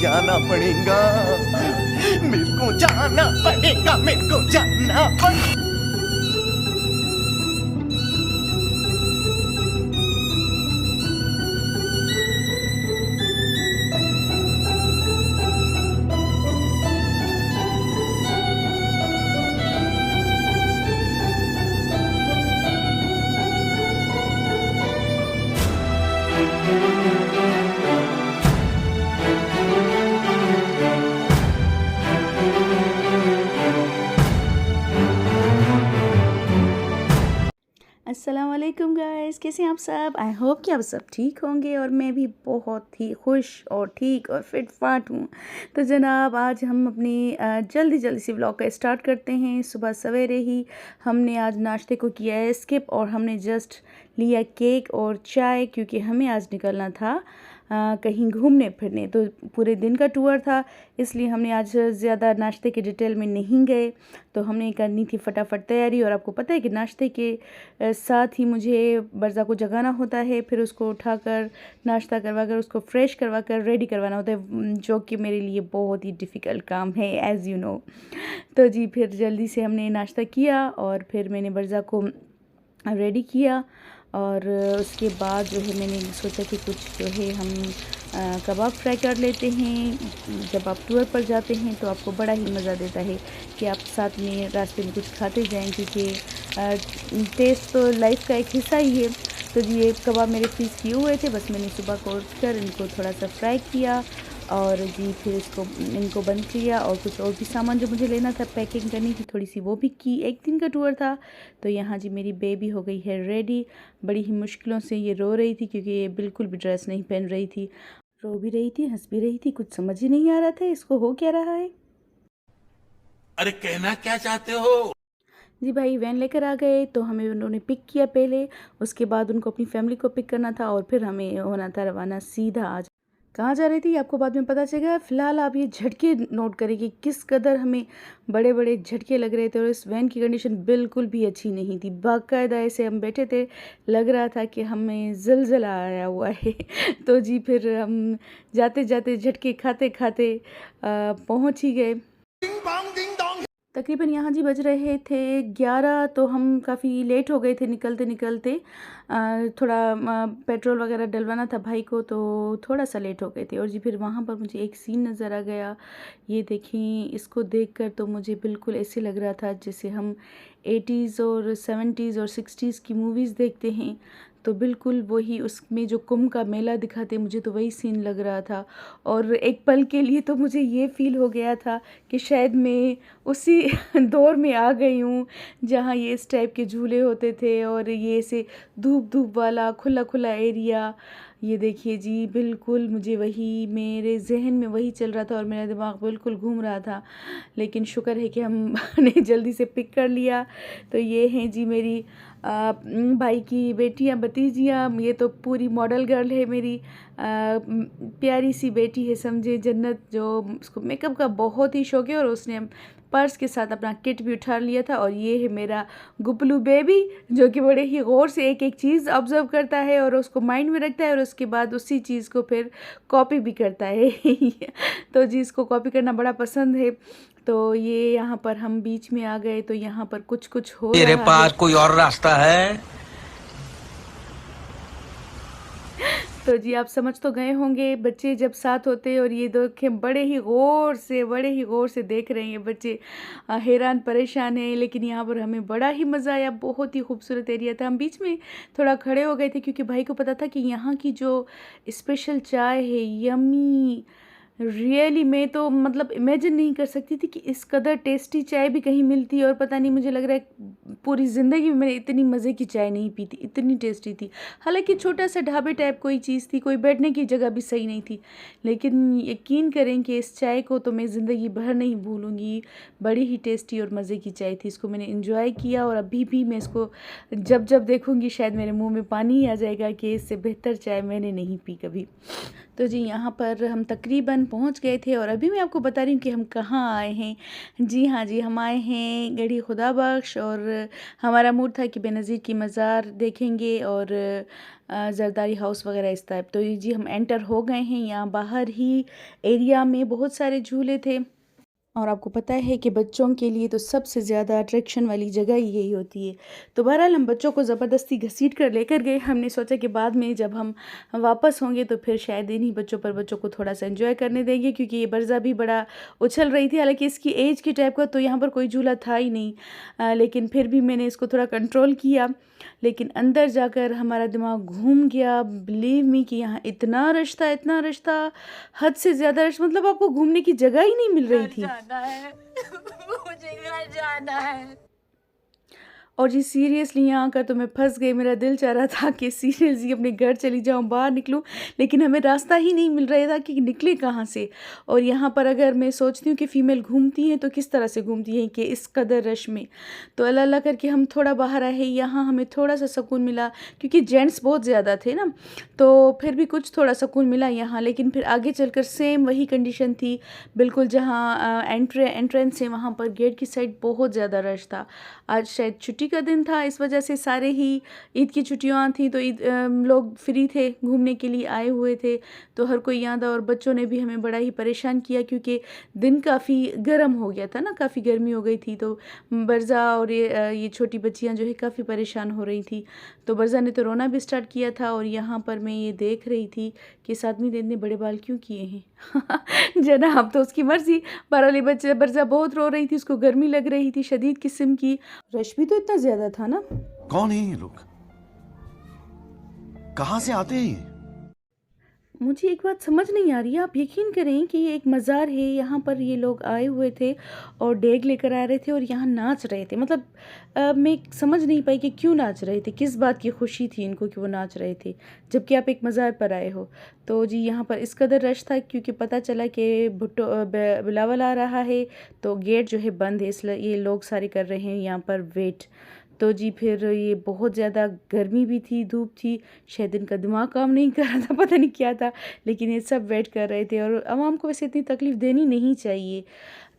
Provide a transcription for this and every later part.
जाना पड़ेगा, मेरे को जाना पड़ेगा, मेरे को जाना पड़ेगा। अस्सलामुअलैकुम गाइस, कैसे हैं आप सब। आई होप कि आप सब ठीक होंगे और मैं भी बहुत ही खुश और ठीक और फिट फाट हूँ। तो जनाब आज हम अपनी जल्दी सी व्लॉग का स्टार्ट करते हैं। सुबह सवेरे ही हमने आज नाश्ते को किया है स्किप और हमने जस्ट लिया केक और चाय, क्योंकि हमें आज निकलना था कहीं घूमने फिरने। तो पूरे दिन का टूर था, इसलिए हमने आज ज़्यादा नाश्ते के डिटेल में नहीं गए। तो हमने करनी थी फटाफट तैयारी, और आपको पता है कि नाश्ते के साथ ही मुझे बर्ज़ा को जगाना होता है, फिर उसको उठाकर नाश्ता करवा कर उसको फ्रेश करवा कर रेडी करवाना होता है, जो कि मेरे लिए बहुत ही डिफ़िकल्ट काम है एज़ यू नो। तो जी फिर जल्दी से हमने नाश्ता किया और फिर मैंने बर्ज़ा को रेडी किया, और उसके बाद जो है मैंने सोचा कि कुछ जो है हम कबाब फ्राई कर लेते हैं। जब आप टूर पर जाते हैं तो आपको बड़ा ही मज़ा देता है कि आप साथ में रास्ते में कुछ खाते जाएं, क्योंकि टेस्ट तो लाइफ का एक हिस्सा ही है। तो जी ये कबाब मेरे फ्रीज़ किए हुए थे, बस मैंने सुबह को उठकर इनको थोड़ा सा फ्राई किया और जी फिर इनको बंद किया, और कुछ और भी सामान जो मुझे लेना था, पैकिंग करनी थी थोड़ी सी, वो भी की। एक दिन का टूर था। तो यहाँ जी मेरी बेबी हो गई है रेडी। बड़ी ही मुश्किलों से ये रो रही थी, क्योंकि ये बिल्कुल भी ड्रेस नहीं पहन रही थी। रो भी रही थी, हंस भी रही थी, कुछ समझ ही नहीं आ रहा था इसको हो क्या रहा है। अरे कहना क्या चाहते हो? जी भाई वैन लेकर आ गए, तो हमें उन्होंने पिक किया पहले, उसके बाद उनको अपनी फैमिली को पिक करना था, और फिर हमें होना था रवाना सीधा। आज कहाँ जा रही थी आपको बाद में पता चलेगा। फ़िलहाल आप ये झटके नोट करें कि किस कदर हमें बड़े बड़े झटके लग रहे थे, और इस वैन की कंडीशन बिल्कुल भी अच्छी नहीं थी। बाकायदा ऐसे हम बैठे थे, लग रहा था कि हमें ज़लज़ला आया हुआ है। तो जी फिर हम जाते जाते झटके खाते खाते पहुँच ही गए। तकरीबन यहाँ जी बज रहे थे 11, तो हम काफ़ी लेट हो गए थे निकलते निकलते। थोड़ा पेट्रोल वगैरह डलवाना था भाई को, तो थोड़ा सा लेट हो गए थे। और जी फिर वहाँ पर मुझे एक सीन नज़र आ गया। ये देखें, इसको देखकर तो मुझे बिल्कुल ऐसे लग रहा था जैसे हम 80s और 70s और 60s की मूवीज़ देखते हैं। तो बिल्कुल वही, उसमें जो कुंभ का मेला दिखाते मुझे तो वही सीन लग रहा था। और एक पल के लिए तो मुझे ये फ़ील हो गया था कि शायद मैं उसी दौर में आ गई हूँ जहाँ ये इस टाइप के झूले होते थे, और ये ऐसे धूप धूप वाला खुला खुला एरिया। ये देखिए जी, बिल्कुल मुझे वही, मेरे जहन में वही चल रहा था और मेरा दिमाग बिल्कुल घूम रहा था। लेकिन शुक्र है कि हमने जल्दी से पिक कर लिया। तो ये हैं जी मेरी भाई की बेटियां, भतीजियाँ। ये तो पूरी मॉडल गर्ल है मेरी, प्यारी सी बेटी है, समझे जन्नत, जो उसको मेकअप का बहुत ही शौक है, और उसने पर्स के साथ अपना किट भी उठा लिया था। और ये है मेरा गुपलू बेबी, जो कि बड़े ही गौर से एक एक चीज़ ऑब्ज़र्व करता है और उसको माइंड में रखता है, और उसके बाद उसी चीज़ को फिर कॉपी भी करता है। तो जी इसको कॉपी करना बड़ा पसंद है। तो ये यहाँ पर हम बीच में आ गए, तो यहाँ पर कुछ कुछ हो मेरे रहा है। पास कोई और रास्ता है? तो जी आप समझ तो गए होंगे, बच्चे जब साथ होते और ये देखें, बड़े ही गौर से देख रहे हैं ये बच्चे, हैरान परेशान हैं। लेकिन यहाँ पर हमें बड़ा ही मज़ा आया, बहुत ही खूबसूरत एरिया था। हम बीच में थोड़ा खड़े हो गए थे, क्योंकि भाई को पता था कि यहाँ की जो स्पेशल चाय है, यम्मी, रियली मैं तो मतलब इमेजिन नहीं कर सकती थी कि इस कदर टेस्टी चाय भी कहीं मिलती है। और पता नहीं, मुझे लग रहा है पूरी ज़िंदगी में मैंने इतनी मज़े की चाय नहीं पी थी, इतनी टेस्टी थी। हालांकि छोटा सा ढाबे टाइप कोई चीज़ थी, कोई बैठने की जगह भी सही नहीं थी, लेकिन यकीन करें कि इस चाय को तो मैं ज़िंदगी भर नहीं भूलूँगी। बड़ी ही टेस्टी और मज़े की चाय थी, इसको मैंने इन्जॉय किया, और अभी भी मैं इसको जब जब देखूँगी शायद मेरे मुँह में पानी ही आ जाएगा कि इससे बेहतर चाय मैंने नहीं पी कभी। तो जी यहाँ पर हम तकरीबन तकरीबन पहुंच गए थे और अभी मैं आपको बता रही हूँ कि हम कहाँ आए हैं। जी हाँ जी, हम आए हैं गढ़ी खुदा बख्श और हमारा मूड था कि बेनज़ीर की मज़ार देखेंगे और जरदारी हाउस वगैरह इस टाइप। तो ये जी हम एंटर हो गए हैं। यहाँ बाहर ही एरिया में बहुत सारे झूले थे और आपको पता है कि बच्चों के लिए तो सबसे ज़्यादा अट्रैक्शन वाली जगह ही यही होती है। तो बहरहाल हम बच्चों को ज़बरदस्ती घसीट कर लेकर गए। हमने सोचा कि बाद में जब हम वापस होंगे तो फिर शायद इन्हीं बच्चों को थोड़ा सा एंजॉय करने देंगे, क्योंकि ये बरज़ा भी बड़ा उछल रही थी। हालांकि इसकी एज की टाइप का तो यहाँ पर कोई झूला था ही नहीं, लेकिन फिर भी मैंने इसको थोड़ा कंट्रोल किया। लेकिन अंदर जाकर हमारा दिमाग घूम गया। बिलीव मी कि यहाँ इतना रश था, इतना रश था, हद से ज़्यादा रश, मतलब आपको घूमने की जगह ही नहीं मिल रही थी। जाना है मुझे घर जाना है। और जी सीरियसली यहाँ आकर तो मैं फंस गई। मेरा दिल चाह रहा था कि सीरियसली अपने घर चली जाऊँ, बाहर निकलूँ, लेकिन हमें रास्ता ही नहीं मिल रहा था कि निकले कहाँ से। और यहाँ पर अगर मैं सोचती हूँ कि फ़ीमेल घूमती हैं तो किस तरह से घूमती हैं कि इस कदर रश में। तो अल्लाह अल्लाह करके हम थोड़ा बाहर आए। यहाँ हमें थोड़ा सा सुकून मिला, क्योंकि जेंट्स बहुत ज़्यादा थे ना, तो फिर भी कुछ थोड़ा सुकून मिला यहाँ। लेकिन फिर आगे चलकर सेम वही कंडीशन थी बिल्कुल। जहाँ एंट्रेंस है वहाँ पर गेट की साइड बहुत ज़्यादा रश था। आज शायद छुट्टी का दिन था, इस वजह से सारे ही ईद की छुट्टियां थी, तो ईद लोग फ्री थे, घूमने के लिए आए हुए थे। तो हर कोई यहाँ था और बच्चों ने भी हमें बड़ा ही परेशान किया, क्योंकि दिन काफ़ी गर्म हो गया था ना, काफ़ी गर्मी हो गई थी। तो बरज़ा और ये छोटी बच्चियाँ जो है काफ़ी परेशान हो रही थी। तो बरज़ा ने तो रोना भी स्टार्ट किया था और यहाँ पर मैं ये देख रही थी कि इस आदमी ने इतने बड़े बाल क्यों किए हैं। जनाब तो उसकी मर्ज़ी। बहरहाल बच्चे बरज़ा बहुत रो रही थी, उसको गर्मी लग रही थी शदीद किस्म की। रश भी तो इतना ज़्यादा था ना। कौन है ये लोग? कहाँ से आते हैं ये? मुझे एक बात समझ नहीं आ रही है। आप यकीन करें कि ये एक मज़ार है, यहाँ पर ये लोग आए हुए थे और डेग लेकर आ रहे थे और यहाँ नाच रहे थे। मतलब मैं समझ नहीं पाई कि क्यों नाच रहे थे, किस बात की खुशी थी इनको कि वो नाच रहे थे, जबकि आप एक मज़ार पर आए हो। तो जी यहाँ पर इस कदर रश था क्योंकि पता चला कि भुट्टो बिलावल आ रहा है, तो गेट जो है बंद है, इसलिए ये लोग सारे कर रहे हैं यहाँ पर वेट। तो जी फिर ये बहुत ज़्यादा गर्मी भी थी, धूप थी, शायद इनका दिमाग काम नहीं कर रहा था, पता नहीं क्या था, लेकिन ये सब वेट कर रहे थे। और आवाम को वैसे इतनी तकलीफ़ देनी नहीं चाहिए।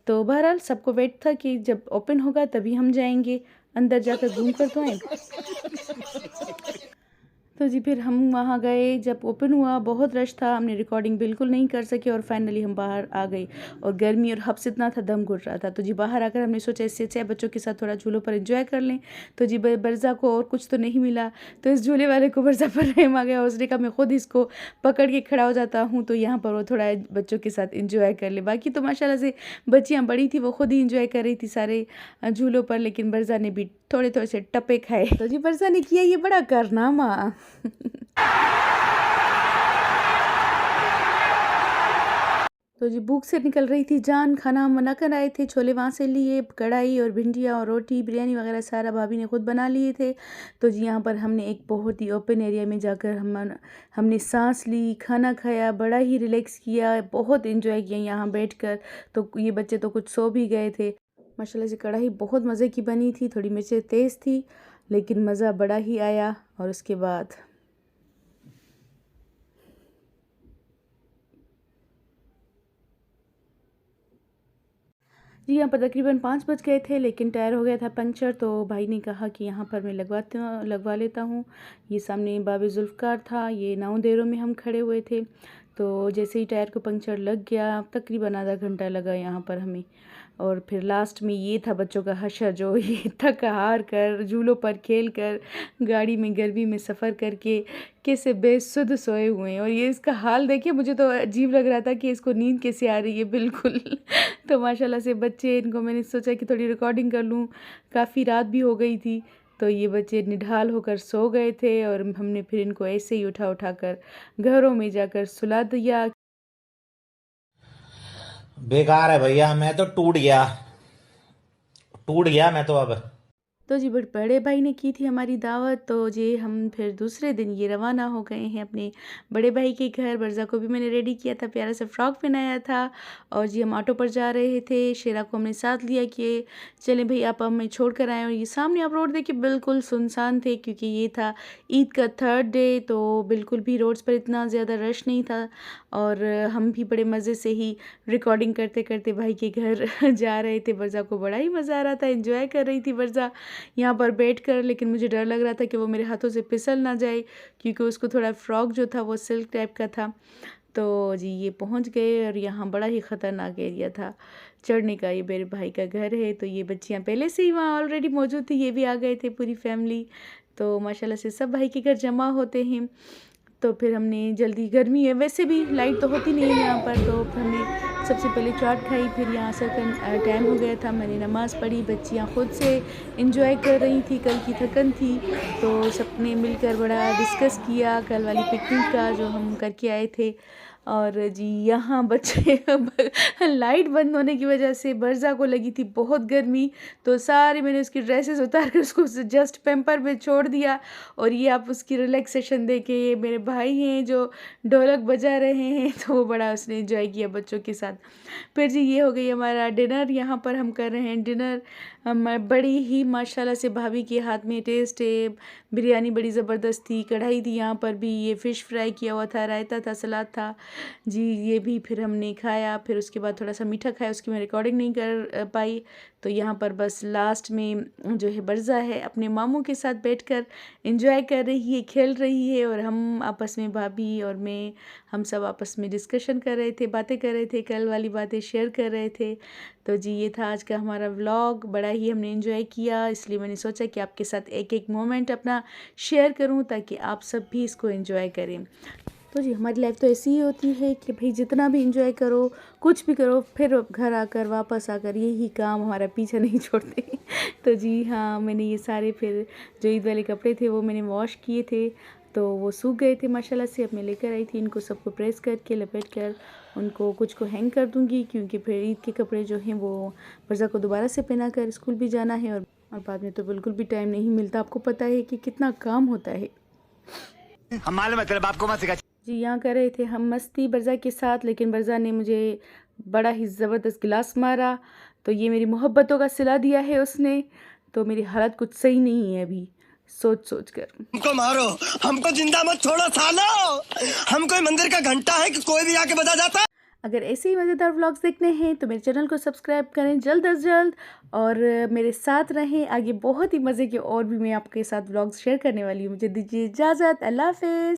तो बहरहाल सबको वेट था कि जब ओपन होगा तभी हम जाएंगे, अंदर जाकर घूम कर तो आए। तो जी फिर हम वहाँ गए। जब ओपन हुआ बहुत रश था, हमने रिकॉर्डिंग बिल्कुल नहीं कर सके और फाइनली हम बाहर आ गए। और गर्मी और हब्स इतना था, दम घुट रहा था। तो जी बाहर आकर हमने सोचा इससे अच्छा है बच्चों के साथ थोड़ा झूलों पर एंजॉय कर लें। तो जी बरज़ा को और कुछ तो नहीं मिला, तो इस झूले वाले को बरज़ा पर रहम आ गया। उसने कहा मैं खुद इसको पकड़ के खड़ा हो जाता हूँ, तो यहाँ पर वो थोड़ा बच्चों के साथ इंजॉय कर ले। बाकी तो माशाल्लाह से बच्चियाँ बड़ी थी, वो खुद ही इंजॉय कर रही थी सारे झूलों पर, लेकिन बरज़ा ने भी थोड़े थोड़े से टप्पे खाए। तो जी बरज़ा ने किया ये बड़ा कारनामा। तो जी भूख से निकल रही थी जान। खाना हम मना कर आए थे, छोले वहाँ से लिए, कढ़ाई और भिंडियाँ और रोटी बिरयानी वगैरह सारा भाभी ने खुद बना लिए थे। तो जी यहाँ पर हमने एक बहुत ही ओपन एरिया में जाकर हमने सांस ली, खाना खाया, बड़ा ही रिलैक्स किया, बहुत इन्जॉय किया यहाँ बैठकर। तो ये बच्चे तो कुछ सो भी गए थे। माशाल्लाह से कढ़ाई बहुत मज़े की बनी थी, थोड़ी मिर्चें तेज़ थी, लेकिन मज़ा बड़ा ही आया। और उसके बाद जी यहाँ पर तकरीबन 5 बज गए थे, लेकिन टायर हो गया था पंक्चर। तो भाई ने कहा कि यहाँ पर मैं लगवा लेता हूँ। ये सामने बाबे जुल्फ़कार था, ये नाउ देरों में हम खड़े हुए थे। तो जैसे ही टायर को पंक्चर लग गया, तकरीबन आधा घंटा लगा यहाँ पर हमें। और फिर लास्ट में ये था बच्चों का हशर, जो ये थक हार कर झूलों पर खेल कर गाड़ी में गर्मी में सफ़र करके कैसे बेसुध सोए हुए हैं। और ये इसका हाल देखिए, मुझे तो अजीब लग रहा था कि इसको नींद कैसे आ रही है बिल्कुल। तो माशाल्लाह से बच्चे, इनको मैंने सोचा कि थोड़ी रिकॉर्डिंग कर लूँ, काफ़ी रात भी हो गई थी। तो ये बच्चे निढाल होकर सो गए थे और हमने फिर इनको ऐसे ही उठा कर घरों में जाकर सुला दिया। बेकार है भैया, मैं तो टूट गया मैं तो अब। तो जी बड़े भाई ने की थी हमारी दावत, तो जी हम फिर दूसरे दिन ये रवाना हो गए हैं अपने बड़े भाई के घर। बरज़ा को भी मैंने रेडी किया था, प्यारा सा फ्रॉक पहनाया था और जी हम ऑटो पर जा रहे थे। शेरा को हमने साथ लिया कि चलें भाई आप हमें छोड़ कर आएँ। और ये सामने आप रोड देखिए बिल्कुल सुनसान थे, क्योंकि ये था ईद का 3rd डे, तो बिल्कुल भी रोड्स पर इतना ज़्यादा रश नहीं था। और हम भी बड़े मज़े से ही रिकॉर्डिंग करते करते भाई के घर जा रहे थे। बरज़ा को बड़ा ही मज़ा आ रहा था, एंजॉय कर रही थी बरज़ा यहाँ पर बैठकर। लेकिन मुझे डर लग रहा था कि वो मेरे हाथों से फिसल ना जाए, क्योंकि उसको थोड़ा फ्रॉक जो था वो सिल्क टाइप का था। तो जी ये पहुँच गए और यहाँ बड़ा ही ख़तरनाक एरिया था चढ़ने का। ये मेरे भाई का घर है, तो ये बच्चियाँ पहले से ही वहाँ ऑलरेडी मौजूद थी, ये भी आ गए थे पूरी फैमिली। तो माशाल्लाह से सब भाई के घर जमा होते हैं। तो फिर हमने जल्दी, गर्मी है वैसे भी, लाइट तो होती नहीं है यहाँ पर, तो फिर हमने सबसे पहले चाट खाई। फिर यहाँ से टाइम हो गया था, मैंने नमाज़ पढ़ी। बच्चियाँ खुद से इंजॉय कर रही थी, कल की थकन थी, तो सबने मिलकर बड़ा डिस्कस किया कल वाली पिकनिक का जो हम करके आए थे। और जी यहाँ बच्चे लाइट बंद होने की वजह से बरज़ा को लगी थी बहुत गर्मी, तो सारे मैंने उसकी ड्रेसेस उतार कर उसको जस्ट पैम्पर पे छोड़ दिया। और ये आप उसकी रिलैक्सेशन देखें, ये मेरे भाई हैं जो ढोलक बजा रहे हैं, तो वो बड़ा उसने एंजॉय किया बच्चों के साथ। फिर जी ये हो गई हमारा डिनर, यहाँ पर हम कर रहे हैं डिनर। बड़ी ही माशाल्लाह से भाभी के हाथ में टेस्ट है। बिरयानी बड़ी ज़बरदस्त थी, कढ़ाई थी, यहाँ पर भी ये फ़िश फ्राई किया हुआ था, रायता था, सलाद था जी। ये भी फिर हमने खाया। फिर उसके बाद थोड़ा सा मीठा खाया, उसकी मैं रिकॉर्डिंग नहीं कर पाई। तो यहाँ पर बस लास्ट में जो है बरज़ा है अपने मामू के साथ बैठकर एंजॉय कर रही है, खेल रही है, और हम आपस में, भाभी और मैं, हम सब आपस में डिस्कशन कर रहे थे, बातें कर रहे थे, कल वाली बातें शेयर कर रहे थे। तो जी ये था आज का हमारा व्लॉग, बड़ा ही हमने एंजॉय किया, इसलिए मैंने सोचा कि आपके साथ एक एक मोमेंट अपना शेयर करूं, ताकि आप सब भी इसको एंजॉय करें। तो जी हमारी लाइफ तो ऐसी ही होती है कि भाई जितना भी इंजॉय करो, कुछ भी करो, फिर घर आकर, वापस आकर यही काम हमारा पीछा नहीं छोड़ते। तो जी हाँ, मैंने ये सारे फिर जो ईद वाले कपड़े थे वो मैंने वॉश किए थे, तो वो सूख गए थे माशाल्लाह से। अब मैं लेकर आई थी इनको सबको प्रेस करके, लपेट कर उनको कुछ को हैंग कर दूँगी, क्योंकि फिर ईद के कपड़े जो हैं वो बरज़ा को दोबारा से पहना कर स्कूल भी जाना है, और बाद में तो बिल्कुल भी टाइम नहीं मिलता। आपको पता है कि कितना काम होता है। हमारे मतलब आपको मत सिखा। जी यहाँ कर रहे थे हम मस्ती बरज़ा के साथ, लेकिन बरज़ा ने मुझे बड़ा ही ज़बरदस्त गिलास मारा, तो ये मेरी मोहब्बतों का सिला दिया है उसने। तो मेरी हालत कुछ सही नहीं है अभी, सोच सोच कर। हमको मारो, हमको जिंदा मत छोड़ो सालो। हम कोई मंदिर का घंटा है कि कोई भी आके बजा जाता है। अगर ऐसे ही मज़ेदार व्लॉग्स देखने हैं तो मेरे चैनल को सब्सक्राइब करें जल्द अज जल्द, और मेरे साथ रहें। आगे बहुत ही मज़े के और भी मैं आपके साथ व्लॉग्स शेयर करने वाली हूँ। मुझे दीजिए इजाज़त, अल्लाह हाफ़िज़।